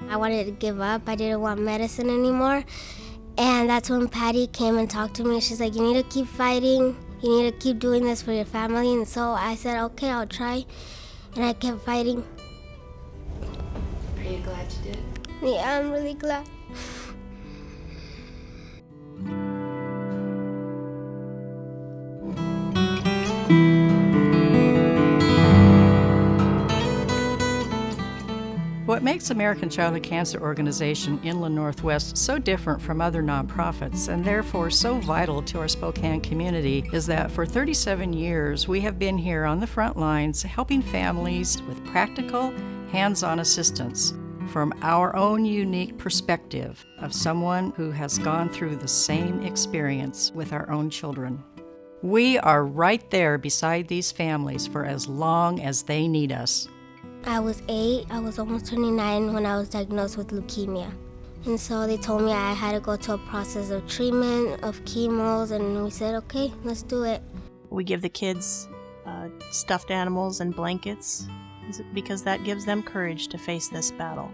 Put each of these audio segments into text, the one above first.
I wanted to give up. I didn't want medicine anymore. And that's when Patty came and talked to me. She's like, you need to keep fighting. You need to keep doing this for your family. And so I said, okay, I'll try. And I kept fighting. Are you glad you did? Yeah, I'm really glad. What makes American Childhood Cancer Organization Inland Northwest so different from other nonprofits and therefore so vital to our Spokane community is that for 37 years we have been here on the front lines helping families with practical, hands-on assistance from our own unique perspective of someone who has gone through the same experience with our own children. We are right there beside these families for as long as they need us. I was 8, I was almost 29 when I was diagnosed with leukemia. And so they told me I had to go to a process of treatment, of chemos, and we said, okay, let's do it. We give the kids stuffed animals and blankets because that gives them courage to face this battle.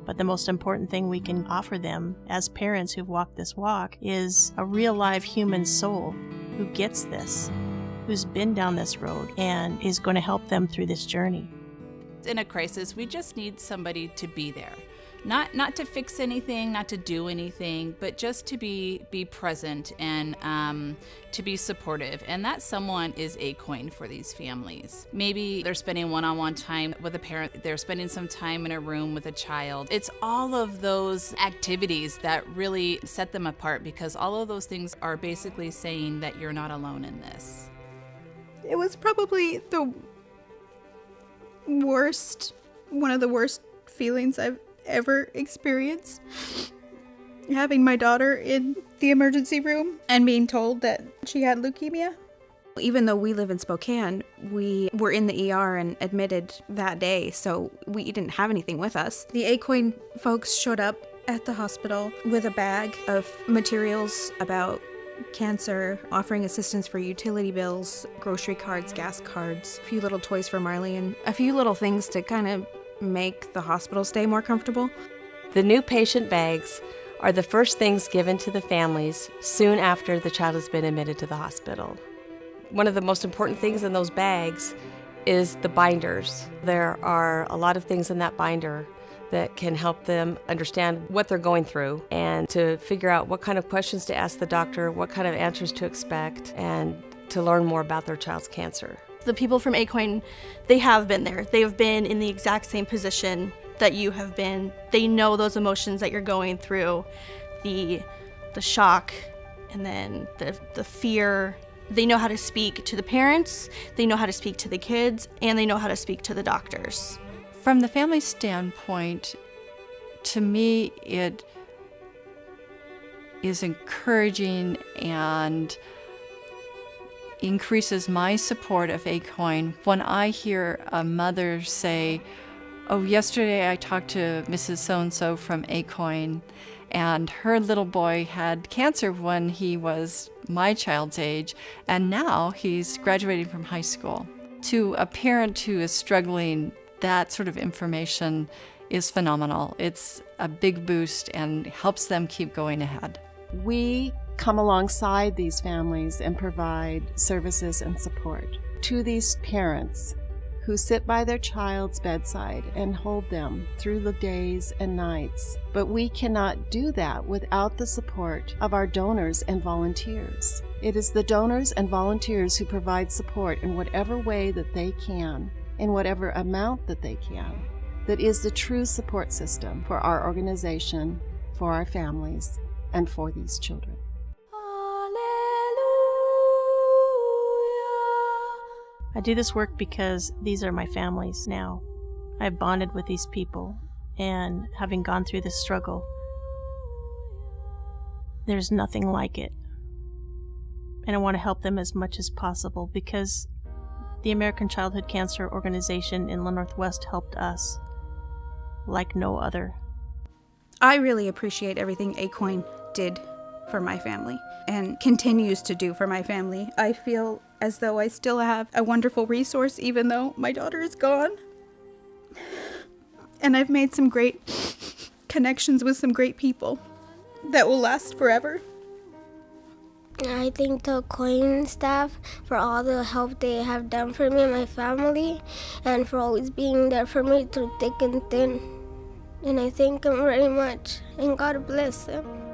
But the most important thing we can offer them as parents who've walked this walk is a real live human soul who gets this, who's been down this road and is going to help them through this journey. In a crisis, we just need somebody to be there. Not to fix anything, not to do anything, but just to be present and to be supportive. And that someone is ACCOIN for these families. Maybe they're spending one-on-one time with a parent, they're spending some time in a room with a child. It's all of those activities that really set them apart, because all of those things are basically saying that you're not alone in this. It was probably one of the worst feelings I've ever experienced. Having my daughter in the emergency room and being told that she had leukemia. Even though we live in Spokane, we were in the ER and admitted that day, so we didn't have anything with us. The ACCOIN folks showed up at the hospital with a bag of materials about cancer, offering assistance for utility bills, grocery cards, gas cards, a few little toys for Marley, and a few little things to kind of make the hospital stay more comfortable. The new patient bags are the first things given to the families soon after the child has been admitted to the hospital. One of the most important things in those bags is the binders. There are a lot of things in that binder that can help them understand what they're going through and to figure out what kind of questions to ask the doctor, what kind of answers to expect, and to learn more about their child's cancer. The people from ACCOIN, they have been there. They have been in the exact same position that you have been. They know those emotions that you're going through, the shock, and then the fear. They know how to speak to the parents, they know how to speak to the kids, and they know how to speak to the doctors. From the family standpoint, to me, it is encouraging and increases my support of ACCOIN when I hear a mother say, oh, yesterday I talked to Mrs. So-and-so from ACCOIN, and her little boy had cancer when he was my child's age, and now he's graduating from high school. To a parent who is struggling, that sort of information is phenomenal. It's a big boost and helps them keep going ahead. We come alongside these families and provide services and support to these parents who sit by their child's bedside and hold them through the days and nights. But we cannot do that without the support of our donors and volunteers. It is the donors and volunteers who provide support in whatever way that they can, in whatever amount that they can, that is the true support system for our organization, for our families, and for these children. I do this work because these are my families now. I've bonded with these people, and having gone through this struggle, there's nothing like it. And I want to help them as much as possible because the American Childhood Cancer Organization in the Northwest helped us like no other. I really appreciate everything ACCOIN did for my family and continues to do for my family. I feel as though I still have a wonderful resource even though my daughter is gone. And I've made some great connections with some great people that will last forever. I thank the ACCOIN staff for all the help they have done for me and my family, and for always being there for me through thick and thin. And I thank them very much, and God bless them.